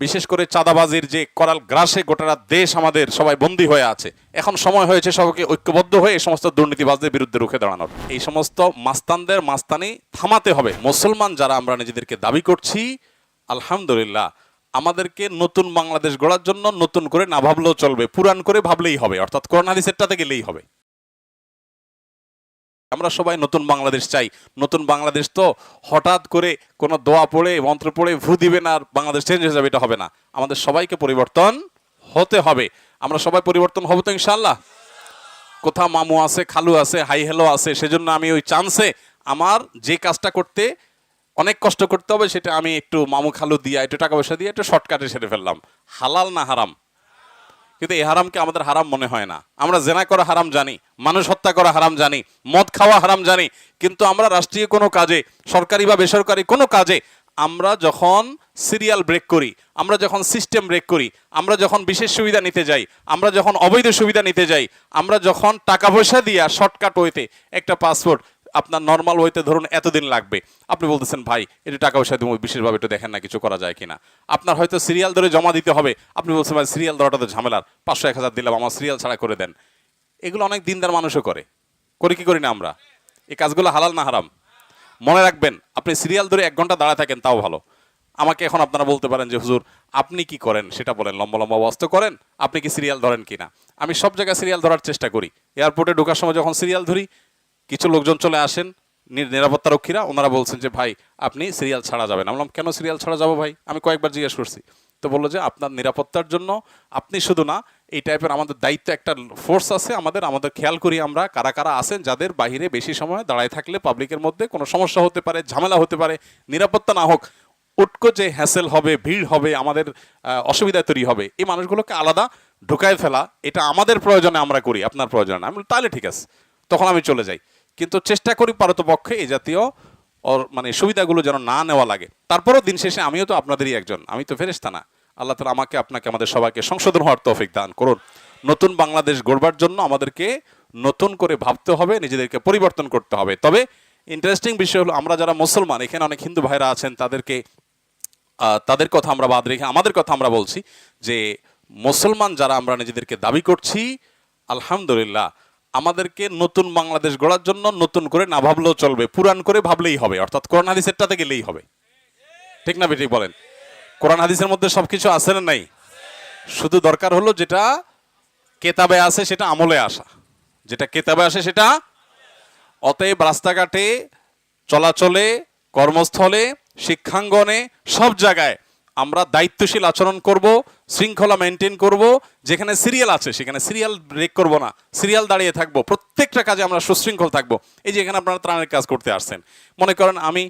বিশেষ করে চাঁদাবাজির যে করাল গ্রাসে গোটা দেশ আমাদের সবাই বন্দী হয়ে আছে। এখন সময় হয়েছে সবাইকে ঐক্যবদ্ধ হয়ে এই সমস্ত দুর্নীতিবাজদের বিরুদ্ধে রুখে দাঁড়ানোর। এই সমস্ত মাস্তানদের মাস্তানি থামাতে হবে। মুসলমান যারা আমরা নিজেদেরকে দাবি করছি, আলহামদুলিল্লাহ, আমাদেরকে নতুন বাংলাদেশ গড়ার জন্য নতুন করে না ভাবলেও চলবে, পুরান করে ভাবলেই হবে, অর্থাৎ কোরআন হাদিসেরটাতে গেলেই হবে। আমরা সবাই নতুন বাংলাদেশ চাই। নতুন বাংলাদেশ তো হঠাৎ করে কোনো দোয়া পড়ে মন্ত্র পড়ে ভু দিবেন আর বাংলাদেশ চেঞ্জ হয়ে যাবে, এটা হবে না। আমাদের সবাইকে পরিবর্তন হতে হবে। আমরা সবাই পরিবর্তন হবো তো ইনশাআল্লাহ। কোথাও মামু আছে, খালু আছে, হাই হ্যালো আছে, সেজন্য আমি ওই চান্সে আমার যে কাজটা করতে অনেক কষ্ট করতে হবে সেটা আমি একটু মামু খালু দিয়ে একটু টাকা পয়সা দিয়ে একটু শর্টকাটে সেরে ফেললাম। হালাল না হারাম? কিন্তু এই হারামকে আমাদের হারাম মনে হয় না। আমরা জেনা করা হারাম জানি, মানুষ হত্যা করা হারাম জানি, মদ খাওয়া হারাম জানি, কিন্তু আমরা রাষ্ট্রীয় কোনো কাজে, সরকারি বা বেসরকারি কোনো কাজে আমরা যখন সিরিয়াল ব্রেক করি, আমরা যখন সিস্টেম ব্রেক করি, আমরা যখন বিশেষ সুবিধা নিতে যাই, আমরা যখন অবৈধ সুবিধা নিতে যাই, আমরা যখন টাকা পয়সা দিয়ে শর্টকাট ওয়েতে একটা পাসপোর্ট আপনার নর্মাল ওয়েতে ধরুন এতদিন লাগবে, আপনি বলতেছেন ভাই একটু টাকা পয়সা দিব বিশেষভাবে একটু দেখেন না কিছু করা যায় কিনা। আপনার হয়তো সিরিয়াল ধরে জমা দিতে হবে, আপনি বলছেন ভাই সিরিয়াল ধরাটা তো ঝামেলার, 500-1000 দিলাম, আমার সিরিয়াল ছাড়া করে দেন। এগুলো অনেক দিনদার মানুষও করে, করি কি করি না আমরা? এই কাজগুলো হালাল না হারাম? মনে রাখবেন, আপনি সিরিয়াল ধরে 1 ঘন্টা দাঁড়ায় থাকেন তাও ভালো। আমাকে এখন আপনারা বলতে পারেন যে হুজুর আপনি কি করেন সেটা বলেন, লম্বা লম্বা ওয়াজ করেন, আপনি কি সিরিয়াল ধরেন কিনা? আমি সব জায়গায় সিরিয়াল ধরার চেষ্টা করি। এয়ারপোর্টে ঢোকার সময় যখন সিরিয়াল ধরি, কিছু লোকজন চলে আসেন নিরাপত্তা রক্ষীরা, ওনারা বলছেন যে ভাই আপনি সিরিয়াল ছাড়া যাবেন। আমি বললাম কেন সিরিয়াল ছাড়া যাবো ভাই? আমি কয়েকবার জিজ্ঞেস করছি, তো বললো যে আপনার নিরাপত্তার জন্য আপনি শুধু না, এই টাইপের আমাদের দায়িত্ব একটা ফোর্স আছে আমাদের খেয়াল করি আমরা কারা কারা আছেন যাদের বাহিরে বেশি সময় দাঁড়ায় থাকলে পাবলিকের মধ্যে কোনো সমস্যা হতে পারে, ঝামেলা হতে পারে, নিরাপত্তা না হোক, উটকো যে হ্যাসেল হবে, ভিড় হবে, আমাদের অসুবিধা তৈরি হবে, এই মানুষগুলোকে আলাদা ঢুকায় ফেলা এটা আমাদের প্রয়োজনে আমরা করি, আপনার প্রয়োজনে না। আমি বলি তাহলে ঠিক আছে, তখন আমি চলে যাই। কিন্তু চেষ্টা করি পারতপক্ষে এই জাতীয় মানে সুবিধাগুলো যেন না নেওয়া লাগে। তারপরও দিন শেষে আমিও তো আপনাদেরই একজন, আমি তো ফেরেশতা না। আল্লাহ তাআলা আমাকে আপনাকে আমাদের সবাইকে সংশোধন হওয়ার তৌফিক দান করুন। নতুন বাংলাদেশ গড়বার জন্য আমাদেরকে নতুন করে ভাবতে হবে, নিজেদেরকে পরিবর্তন করতে হবে। তবে ইন্টারেস্টিং বিষয় হলো আমরা যারা মুসলমান, এখানে অনেক হিন্দু ভাইরা আছেন, তাদের কথা আমরা বাদ রেখে আমাদের কথা আমরা বলছি যে মুসলমান যারা আমরা নিজেদেরকে দাবি করছি, আলহামদুলিল্লাহ, আমাদেরকে নতুন বাংলাদেশ গড়ার জন্য নতুন করে না ভাবলেও চলবে, পুরান করে ভাবলেই হবে, অর্থাৎ কোরআন হাদিসেরটাতে গেলেই হবে। ঠিক না বেঠিক বলেন? কোরআন হাদিসের মধ্যে সবকিছু আছে না নাই? শুধু দরকার হলো যেটা কেতাবে আছে সেটা আমলে আসা, যেটা কেতাবে আসে সেটা। অতএব রাস্তাঘাটে, চলাচলে, কর্মস্থলে, শিক্ষাঙ্গনে, সব জায়গায় আমরা দায়িত্বশীল আচরণ করব, শৃঙ্খলা মেনটেন করব। যেখানে সিরিয়াল আছে সেখানে সিরিয়াল ব্রেক করব না, সিরিয়াল দাঁড়িয়ে থাকবো, প্রত্যেকটা কাজে আমরা সুশৃঙ্খল থাকবো। এই যে এখানে আপনারা ত্রাণের কাজ করতে আসছেন, মনে করেন আমি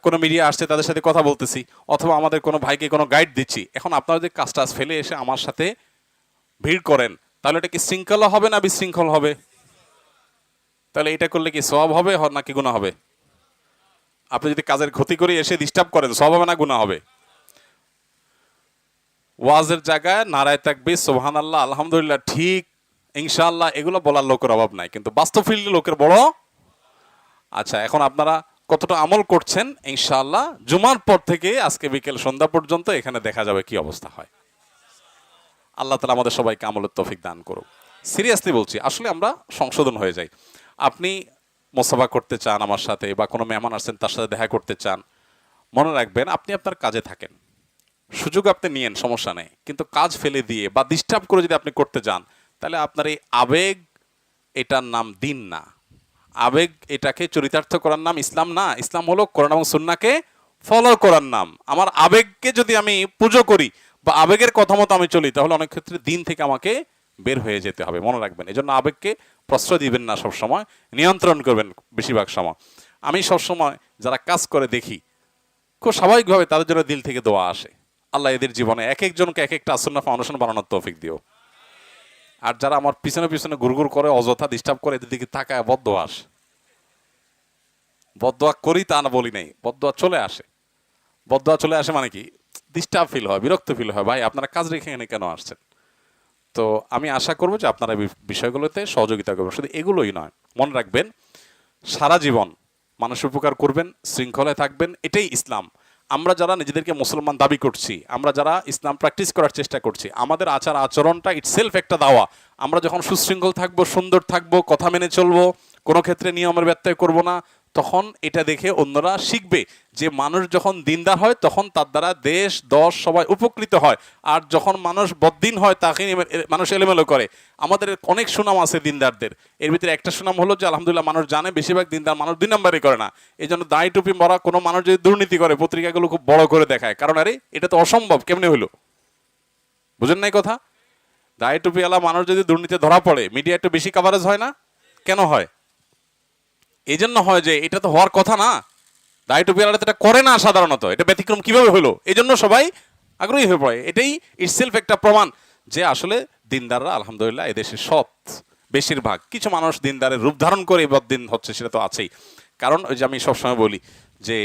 কোনো মিডিয়া আসছে তাদের সাথে কথা বলতেছি, অথবা আমাদের কোনো ভাইকে কোনো গাইড দিচ্ছি, এখন আপনারা যদি কাজটা ফেলে এসে আমার সাথে ভিড় করেন, তাহলে এটা কি শৃঙ্খলা হবে না বিশৃঙ্খল হবে? তাহলে এটা করলে কি সওয়াব হবে নাকি গুনাহ হবে? আপনি যদি কাজের ক্ষতি করে এসে ডিস্টার্ব করেন, সওয়াব হবে না গুনাহ হবে? ওয়াজের জায়গায় নারায়ে তাকবীর, সুবহানাল্লাহ, আলহামদুলিল্লাহ, ঠিক, ইনশাআল্লাহ, এগুলো বলার লোকের অভাব নাই, কিন্তু বাস্তব ফিল্ডে লোকের বড়। আচ্ছা, এখন আপনারা কতটা আমল করছেন ইনশাআল্লাহ জুমার পর থেকে আজকে বিকেল সন্ধ্যা পর্যন্ত এখানে দেখা যাবে কি অবস্থা হয়। আল্লাহ তাআলা আমাদের সবাইকে আমলের তৌফিক দান করুক। সিরিয়াসলি বলছি, আসলে আমরা সংশোধন হয়ে যাই। আপনি মোসাফা করতে চান আমার সাথে, বা কোনো মেহমান আসছেন তার সাথে দেখা করতে চান, মনে রাখবেন আপনি আপনার কাজে থাকেন, সুযোগ আপনি নিয়েন, সমস্যা নেই, কিন্তু কাজ ফেলে দিয়ে বা ডিস্টার্ব করে যদি আপনি করতে যান, তাহলে আপনার এই আবেগ, এটার নাম দিন না। আবেগ এটাকে চরিতার্থ করার নাম ইসলাম না। ইসলাম হলো কোরআন এবং সুন্নাহকে ফলো করার নাম। আমার আবেগকে যদি আমি পুজো করি বা আবেগের কথা মতো আমি চলি, তাহলে অনেক ক্ষেত্রে দিন থেকে আমাকে বের হয়ে যেতে হবে, মনে রাখবেন। এজন্য আবেগকে প্রশ্রয় দিবেন না, সবসময় নিয়ন্ত্রণ করবেন বেশিরভাগ সময়। আমি সবসময় যারা কাজ করে দেখি, খুব স্বাভাবিকভাবে তাদের জন্য দিল থেকে দোয়া আসে। আল্লাহ এদের জীবনে এক একজনকে এক একটা আসুন্নাহ ফাউন্ডেশন বানানোর তৌফিক দিও। আর যারা আমার পিছনে পিছনে গুড়গুড় করে, অযথা ডিস্টার্ব করে, এদের দিকে তাকায় বদদোয়া আসে। বদদোয়া করি তা না বলি নাই, বদদোয়া চলে আসে। বদদোয়া চলে আসে মানে কি, ডিস্টার্ব ফিল হয়, বিরক্ত ফিল হয়, ভাই আপনারা কাজ রেখে এখানে কেন আসছেন? তো আমি আশা করবো যে আপনারা বিষয়গুলোতে সহযোগিতা করবেন। শুধু এগুলোই নয়, মনে রাখবেন সারা জীবন মানুষের উপকার করবেন, শৃঙ্খলায় থাকবেন, এটাই ইসলাম। আমরা যারা নিজেদেরকে মুসলমান দাবি করছি, আমরা যারা ইসলাম প্র্যাকটিস করার চেষ্টা করছি, আমাদের আচার আচরণটা ইটসেলফ একটা দাওয়া। আমরা যখন সুশৃঙ্খল থাকবো, সুন্দর থাকবো, কথা মেনে চলবো, কোনো ক্ষেত্রে নিয়মের ব্যত্যয় করব না, তখন এটা দেখে অন্যরা শিখবে যে মানুষ যখন দিনদার হয় তখন তার দ্বারা দেশ দশ সবাই উপকৃত হয়। আর যখন মানুষ বদ্দিন হয় তাকে মানুষ এলোমেলো করে। আমাদের অনেক সুনাম আছে দিনদারদের, এর ভিতরে একটা সুনাম হলো যে আলহামদুলিল্লাহ মানুষ জানে বেশিরভাগ দিনদার মানুষ 2 নম্বরই করে না। এই জন্য দাড়ি টুপি মরা কোনো মানুষ যদি দুর্নীতি করে পত্রিকাগুলো খুব বড় করে দেখায়, কারণ আরে এটা তো অসম্ভব, কেমনে হলো? বুঝেন নাই কথা? দাড়ি টুপিওয়ালা মানুষ যদি দুর্নীতি ধরা পড়ে মিডিয়া একটু বেশি কভারেজ হয় না? কেন হয়? এই জন্য হয় যে এটা তো হওয়ার কথা না, দাড়ি টুপিওয়ালা এটা করে না সাধারণত, এটা ব্যতিক্রম কিভাবে হলো, এই জন্য সবাই আগ্রহী হয়ে পড়ে। এটাই ইটসেলফ একটা প্রমাণ যে আসলে দিনদাররা আলহামদুলিল্লাহ এদেশে সৎ বেশিরভাগ। কিছু মানুষ দিনদারের রূপ ধারণ করে বদ্দিন হচ্ছে, সেটা তো আছেই। কারণ ওই যে আমি সবসময় বলি যে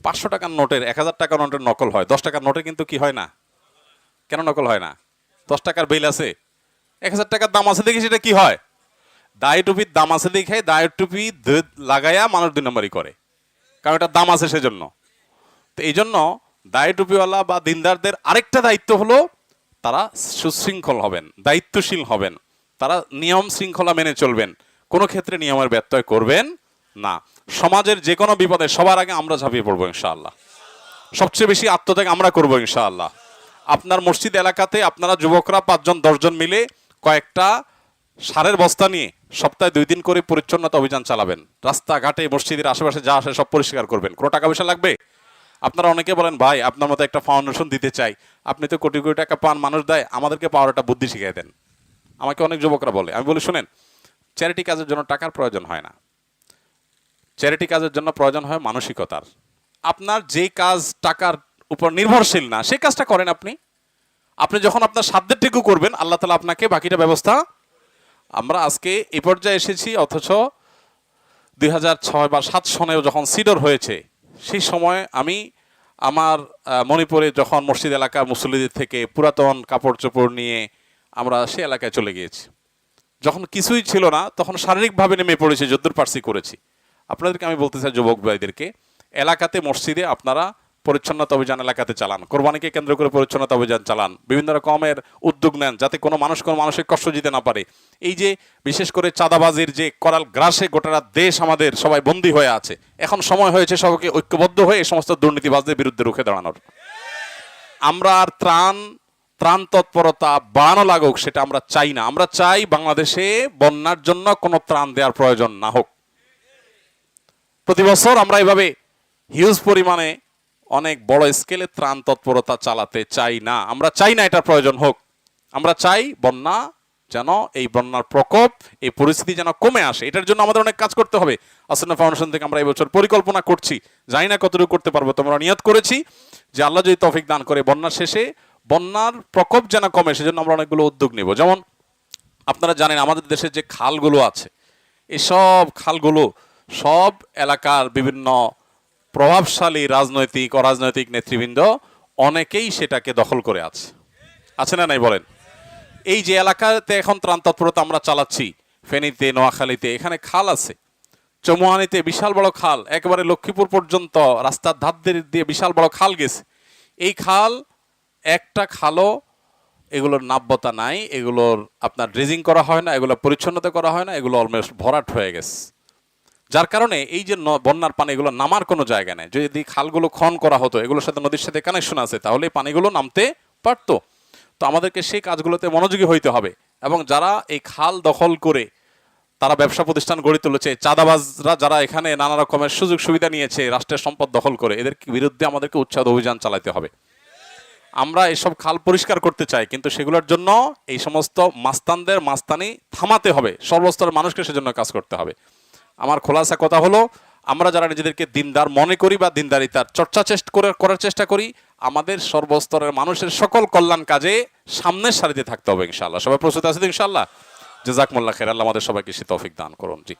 500 টাকার নোটের 1000 টাকার নোটের নকল হয়, 10 টাকার নোটে কিন্তু কি হয় না? কেন নকল হয় না? 10 টাকার বিল আছে, 1000 টাকার দাম আছে দেখি সেটা কি হয়? দাড়ি টুপির দাম আছে দেখে দাড়ি টুপি লাগাইয়া মানুষ 2 নম্বরই করে, কারণ এটার দাম আছে সেজন্য। তো এই জন্য দাড়ি টুপিওয়ালা বা দিনদারদের আরেকটা দায়িত্ব হলো তারা সুশৃঙ্খল হবেন, দায়িত্বশীল হবেন, তারা নিয়ম শৃঙ্খলা মেনে চলবেন, কোনো ক্ষেত্রে নিয়মের ব্যত্যয় করবেন না। সমাজের যে কোনো বিপদে সবার আগে আমরা ঝাঁপিয়ে পড়বো ইনশাআল্লাহ, সবচেয়ে বেশি আত্মত্যাগ আমরা করবো ইনশাআল্লাহ। আপনার মসজিদ এলাকাতে আপনারা যুবকরা 5 জন 10 জন মিলে কয়েকটা সারের বস্তা নিয়ে সপ্তাহে 2 দিন করে পরিচ্ছন্নতা অভিযান চালাবেন। রাস্তাঘাটে মসজিদের আশেপাশে যা আসে সব পরিষ্কার করবেন। কোনো টাকা পয়সা লাগবে? আপনারা অনেকে বলেন ভাই আপনার মতো একটা ফাউন্ডেশন দিতে চাই, আপনি তো কোটি কোটি টাকা পান, মানুষ দেয়, আমাদেরকে পাওয়ার একটা বুদ্ধি শিখিয়ে দেন। আমাকে অনেক যুবকরা বলে, আমি বলি শুনেন, চ্যারিটি কাজের জন্য টাকার প্রয়োজন হয় না, চ্যারিটি কাজের জন্য প্রয়োজন হয় মানসিকতার। আপনার যে কাজ টাকার উপর নির্ভরশীল না সেই কাজটা করেন আপনি। আপনি যখন আপনার সাধ্যের টুকু করবেন আল্লাহ তাআলা আপনাকে বাকিটা ব্যবস্থা। আমরা আজকে এই পর্যায়ে এসেছি, অথচ 2006 বা 2007 সনেও যখন সিডর হয়েছে সেই সময় আমি আমার মণিপুরে যখন মসজিদ এলাকার মুসল্লিদের থেকে পুরাতন কাপড় চোপড় নিয়ে আমরা সে এলাকায় চলে গিয়েছি। যখন কিছুই ছিল না তখন শারীরিকভাবে নেমে পড়েছি, যদ্দূর পারছি করেছি। আপনাদেরকে আমি বলতে চাই যুবক ভাইদেরকে, এলাকাতে মসজিদে আপনারা পরিচ্ছন্নতা অভিযান এলাকাতে চালান, কোরবানিকে কেন্দ্র করে পরিচ্ছন্নতা অভিযান চালান, বিভিন্ন রকমের উদ্যোগ নেন যাতে কোনো মানুষ কোনো মানুষের কষ্ট দিতে না পারে। এই যে বিশেষ করে চাঁদাবাজির যে করাল গ্রাসে গোটা দেশ আমাদের সবাই বন্দী হয়ে আছে, এখন সময় হয়েছে সবাইকে ঐক্যবদ্ধ হয়ে এই সমস্ত দুর্নীতিবাজদের বিরুদ্ধে রুখে দাঁড়ানোর। আমরা আর ত্রাণ তৎপরতা বাড়ানো লাগুক সেটা আমরা চাই না। আমরা চাই বাংলাদেশে বন্যার জন্য কোনো ত্রাণ দেওয়ার প্রয়োজন না হোক। প্রতি বছর আমরা এভাবে হিউজ পরিমাণে অনেক বড় স্কেলে ত্রাণ তৎপরতা চালাতে চাই না, আমরা চাই না এটা প্রয়োজন হোক। আমরা চাই বন্যা যেন, এই বন্যার প্রকোপ, এই পরিস্থিতি যেন কমে আসে। এটার জন্য আমাদের অনেক কাজ করতে হবে। আসন্না ফাউন্ডেশন থেকে আমরা এই বছর পরিকল্পনা করছি, জানি না কতটুকু করতে পারবো, তোমরা নিয়ত করেছি যে আল্লাহ যদি তৌফিক দান করে বন্যার শেষে বন্যার প্রকোপ যেন কমে সেজন্য আমরা অনেকগুলো উদ্যোগ নেব। যেমন আপনারা জানেন আমাদের দেশের যে খালগুলো আছে, এসব খালগুলো সব এলাকার বিভিন্ন প্রভাবশালী রাজনৈতিক অরাজনৈতিক নেতৃবৃন্দ অনেকেই সেটাকে দখল করে আছে না নাই বলেন? এই যে এলাকাতে এখন ত্রাণ তৎপরতা আমরা চালাচ্ছি, ফেনীতে, নোয়াখালীতে, এখানে খাল আছে, চৌমুহানিতে বিশাল বড় খাল, একেবারে লক্ষ্মীপুর পর্যন্ত রাস্তার ধার দিয়ে বিশাল বড় খাল গেছে। এই খাল একটা খালও এগুলোর নাব্যতা নাই, এগুলোর আপনার ড্রেজিং করা হয় না, এগুলো পরিচ্ছন্নতা করা হয় না, এগুলো অলমোস্ট ভরাট হয়ে গেছে। যার কারণে এই যে বন্যার পানি এগুলো নামার কোনো জায়গা নেই। যদি খালগুলো খনন করা হতো, এগুলোর সাথে নদীর সাথে কানেকশন আছে, তাহলে এই পানিগুলো নামতে পারতো। তো আমাদেরকে সেই কাজগুলোতে মনোযোগী হইতে হবে। এবং যারা এই খাল দখল করে তারা ব্যবসা প্রতিষ্ঠান গড়ে তুলেছে, চাঁদাবাজরা যারা এখানে নানা রকমের সুযোগ সুবিধা নিয়েছে রাষ্ট্রের সম্পদ দখল করে, এদের বিরুদ্ধে আমাদেরকে উচ্ছেদ অভিযান চালাতে হবে। আমরা এসব খাল পরিষ্কার করতে চাই, কিন্তু সেগুলোর জন্য এই সমস্ত মাস্তানদের মাস্তানি থামাতে হবে, সর্বস্তরের মানুষকে সেজন্য কাজ করতে হবে। আমার খোলাসা কথা হলো, আমরা যারা নিজেদেরকে দিনদার মনে করি বা দিনদারিতার চর্চা করার চেষ্টা করি, আমাদের সর্বস্তরের মানুষের সকল কল্যাণ কাজে সামনের সারিতে থাকতে হবে ইনশাআল্লাহ। সবাই প্রস্তুত আছে ইনশাআল্লাহ? জাযাকুমুল্লাহ খাইর। আল্লাহ আমাদের সবাইকে সে তৌফিক দান করুন। জি।